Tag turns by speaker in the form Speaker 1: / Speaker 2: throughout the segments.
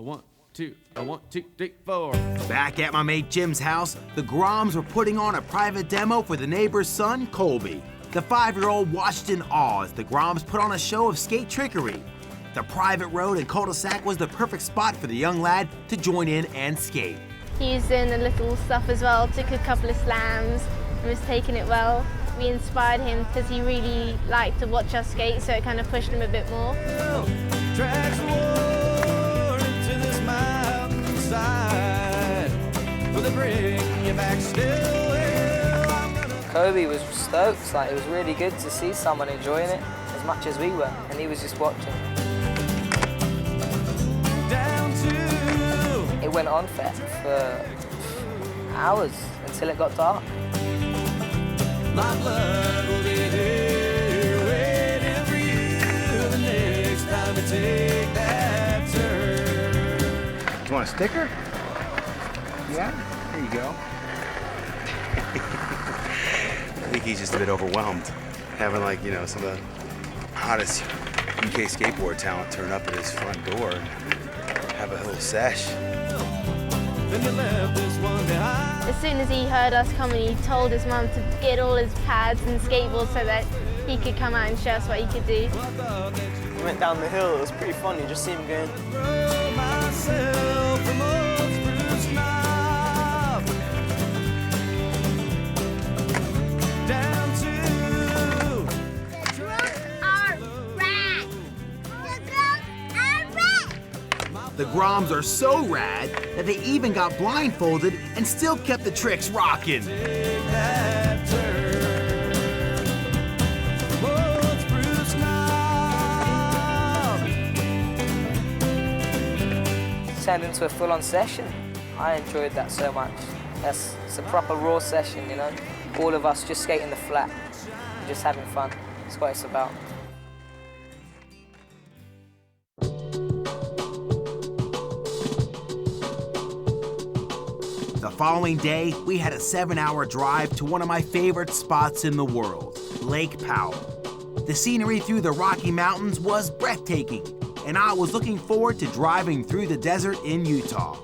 Speaker 1: 1, 2, 1, 2, 3, 4.
Speaker 2: Back at my mate Jim's house, the Groms were putting on a private demo for the neighbor's son, Kolby. The 5-year-old watched in awe as the Groms put on a show of skate trickery. The private road and cul-de-sac was the perfect spot for the young lad to join in and skate.
Speaker 3: He was doing the little stuff as well, took a couple of slams and was taking it well. We inspired him because he really liked to watch us skate, so it kind of pushed him a bit more.
Speaker 4: Tracks worn into this mountainside. Will they bring you back still?
Speaker 5: Kolby was stoked. Like, it was really good to see someone enjoying it as much as we were, and he was just watching. It went on for hours until it got dark.
Speaker 4: My blood will be here waiting for you the next time we take that turn.
Speaker 6: You want a sticker? Yeah? There you go.
Speaker 7: I think he's just a bit overwhelmed. Having, like, you know, some of the hottest UK skateboard talent turn up at his front door and have a little sesh.
Speaker 3: As soon as he heard us coming, he told his mum to get all his pads and skateboards so that he could come out and show us what he could do.
Speaker 8: We went down the hill, it was pretty funny, just see him going.
Speaker 2: The Groms are so rad that they even got blindfolded and still kept the tricks rocking.
Speaker 5: Turned into a full-on session. I enjoyed that so much. It's a proper raw session, you know? All of us just skating the flat, just having fun. That's what it's about.
Speaker 2: The following day, we had a 7-hour drive to one of my favorite spots in the world, Lake Powell. The scenery through the Rocky Mountains was breathtaking, and I was looking forward to driving through the desert in Utah.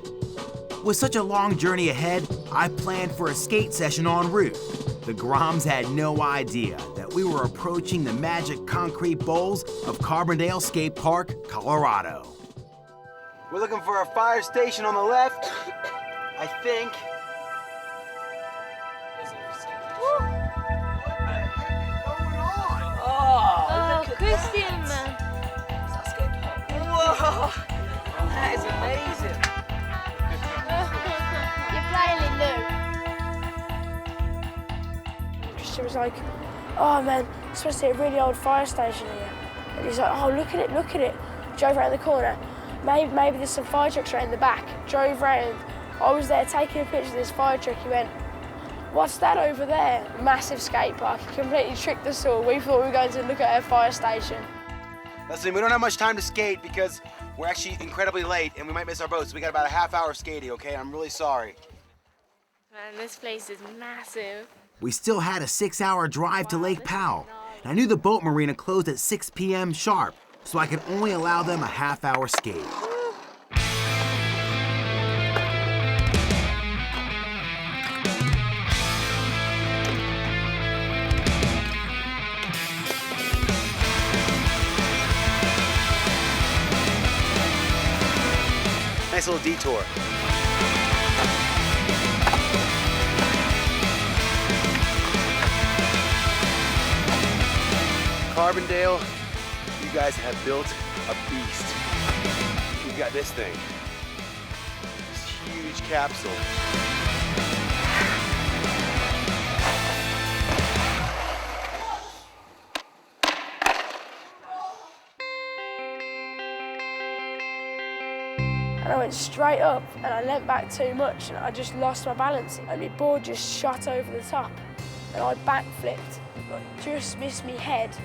Speaker 2: With such a long journey ahead, I planned for a skate session en route. The Groms had no idea that we were approaching the magic concrete bowls of Carbondale Skate Park, Colorado.
Speaker 6: We're looking for a fire station on the left, I think.
Speaker 3: Oh, Christian!
Speaker 5: Whoa! That is amazing.
Speaker 3: You're playing it,
Speaker 9: Christian was like, oh man, it's supposed to be a really old fire station here. And he's like, oh, look at it, look at it. Drove around the corner. Maybe there's some fire trucks right in the back. Drove round. I was there taking a picture of this fire truck. He went, what's that over there? Massive skate park. He completely tricked us all. We thought we were going to look at a fire station.
Speaker 6: Listen, we don't have much time to skate because we're actually incredibly late and we might miss our boat, so we got about a half-hour of skating, okay? I'm really sorry.
Speaker 3: Man, this place is massive.
Speaker 2: We still had a 6-hour drive to Lake Powell, and I knew the boat marina closed at 6 p.m. sharp, so I could only allow them a half-hour skate.
Speaker 7: Nice little detour. Carbondale, you guys have built a beast. We've got this thing, this huge capsule.
Speaker 9: And I went straight up and I leant back too much and I just lost my balance and my board just shot over the top and I backflipped, but just missed me head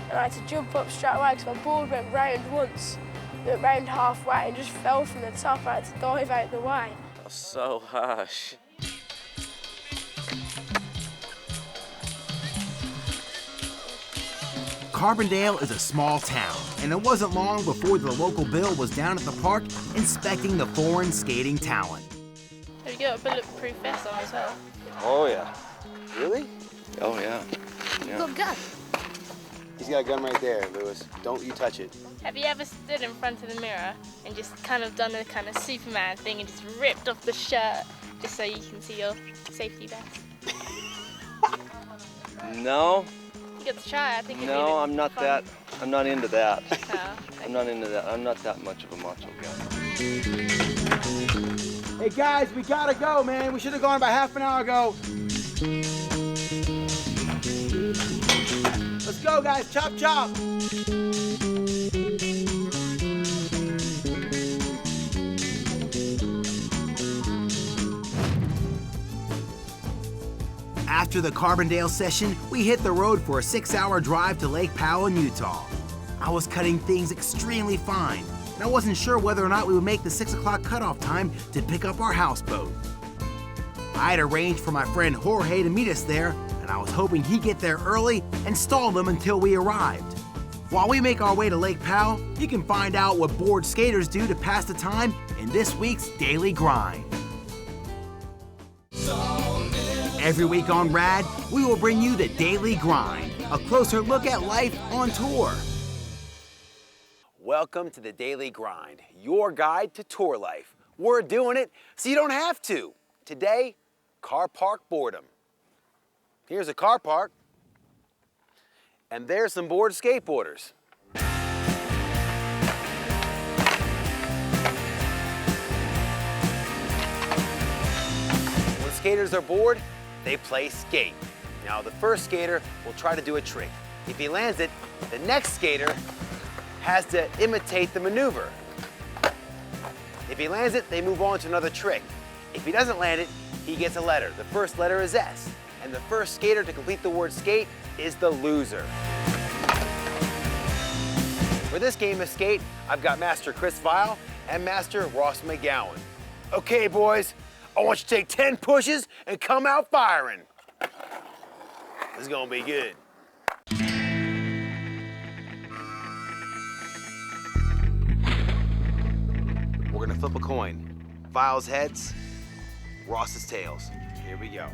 Speaker 9: and I had to jump up straight away because my board went round once, went round halfway and just fell from the top. I had to dive out the way.
Speaker 8: That's so harsh.
Speaker 2: Carbondale is a small town, and it wasn't long before the local Bill was down at the park inspecting the foreign skating talent.
Speaker 3: Have you got a bulletproof vest on as well?
Speaker 8: Oh yeah.
Speaker 6: Really?
Speaker 7: Oh, yeah.
Speaker 3: You got a gun?
Speaker 6: He's got a gun right there, Lewis. Don't you touch it.
Speaker 3: Have you ever stood in front of the mirror and just kind of done a kind of Superman thing and just ripped off the shirt just so you can see your safety vest?
Speaker 10: No,
Speaker 3: You got to try. I think.
Speaker 10: no, I'm not that. I'm not into that.
Speaker 3: Oh,
Speaker 10: I'm not into that. I'm not that much of a macho guy.
Speaker 6: Hey guys, we gotta go, man. We should have gone about half an hour ago. Let's go, guys. Chop, chop.
Speaker 2: After the Carbondale session, we hit the road for a 6-hour drive to Lake Powell in Utah. I was cutting things extremely fine, and I wasn't sure whether or not we would make the 6 o'clock cutoff time to pick up our houseboat. I had arranged for my friend Jorge to meet us there, and I was hoping he'd get there early and stall them until we arrived. While we make our way to Lake Powell, you can find out what bored skaters do to pass the time in this week's Daily Grind. Every week on RAD, we will bring you the Daily Grind, a closer look at life on tour. Welcome to the Daily Grind, your guide to tour life. We're doing it so you don't have to. Today, car park boredom. Here's a car park, and there's some bored skateboarders. When skaters are bored, they play skate. Now the first skater will try to do a trick. If he lands it, the next skater has to imitate the maneuver. If he lands it, they move on to another trick. If he doesn't land it, he gets a letter. The first letter is S, and the first skater to complete the word skate is the loser. For this game of skate, I've got Master Chris Vile and Master Ross McGowan. Okay, boys, I want you to take 10 pushes and come out firing. This is gonna be good. We're gonna flip a coin. Vile's heads, Ross's tails. Here we go.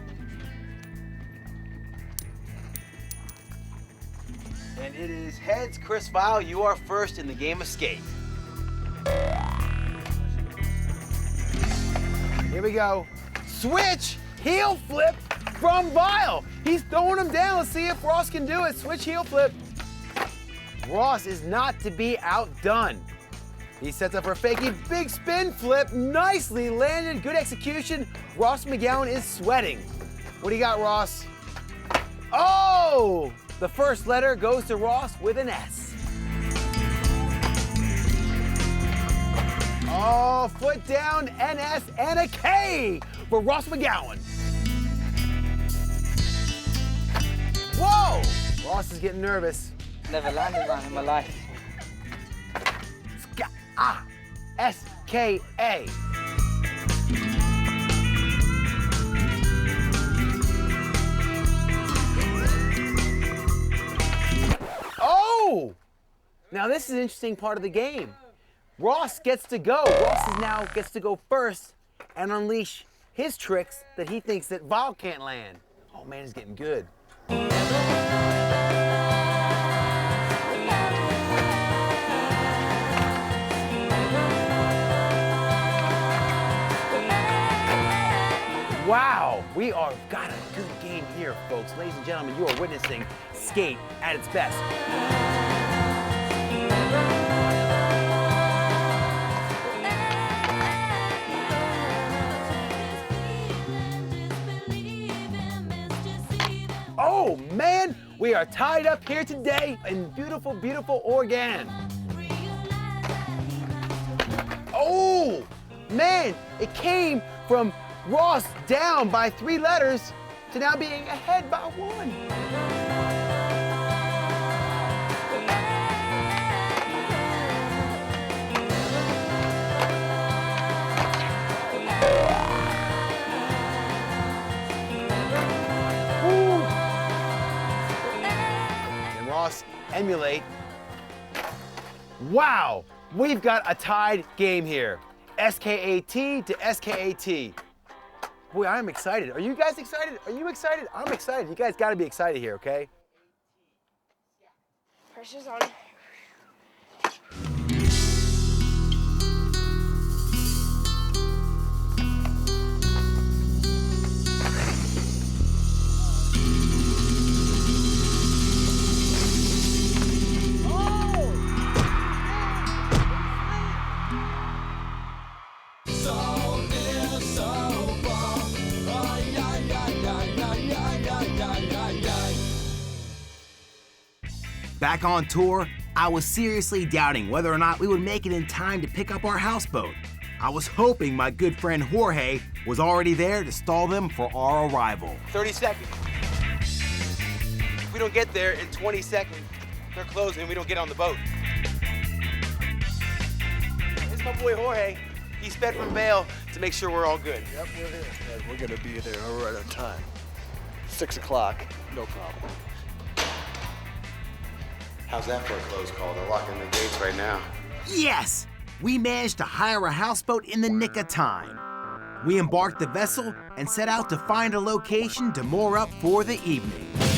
Speaker 2: And it is heads. Chris Vile, you are first in the game of skate. Here we go. Switch heel flip from Vile. He's throwing him down. Let's see if Ross can do it. Switch heel flip. Ross is not to be outdone. He sets up for a fakey big spin flip. Nicely landed. Good execution. Ross McGowan is sweating. What do you got, Ross? Oh! The first letter goes to Ross with an S. Oh, foot down, NS, and a K for Ross McGowan. Whoa! Ross is getting nervous.
Speaker 5: Never landed one in my life.
Speaker 2: S-K-A. Oh! Now this is an interesting part of the game. Ross gets to go. Ross now gets to go first and unleash his tricks that he thinks that Vile can't land. Oh man, he's getting good. Wow, we are got a good game here, folks. Ladies and gentlemen, you are witnessing skate at its best. Oh man, we are tied up here today in beautiful, beautiful Oregon. Oh man, it came from Ross down by 3 letters to now being ahead by 1.
Speaker 6: emulate. Wow, we've got a tied game here. SKAT to SKAT. Boy, I'm excited. Are you guys excited? Are you excited? I'm excited. You guys gotta be excited here, okay?
Speaker 9: Pressure's on.
Speaker 2: Back on tour, I was seriously doubting whether or not we would make it in time to pick up our houseboat. I was hoping my good friend Jorge was already there to stall them for our arrival.
Speaker 6: 30 seconds. If we don't get there in 20 seconds, they're closing and we don't get on the boat. This is my boy Jorge. He sped from Vail to make sure we're all good.
Speaker 11: Yep, we're here. And we're gonna be there right on time. 6 o'clock, no problem.
Speaker 7: How's that for a close call? They're locking the gates right now.
Speaker 2: Yes! We managed to hire a houseboat in the nick of time. We embarked the vessel and set out to find a location to moor up for the evening.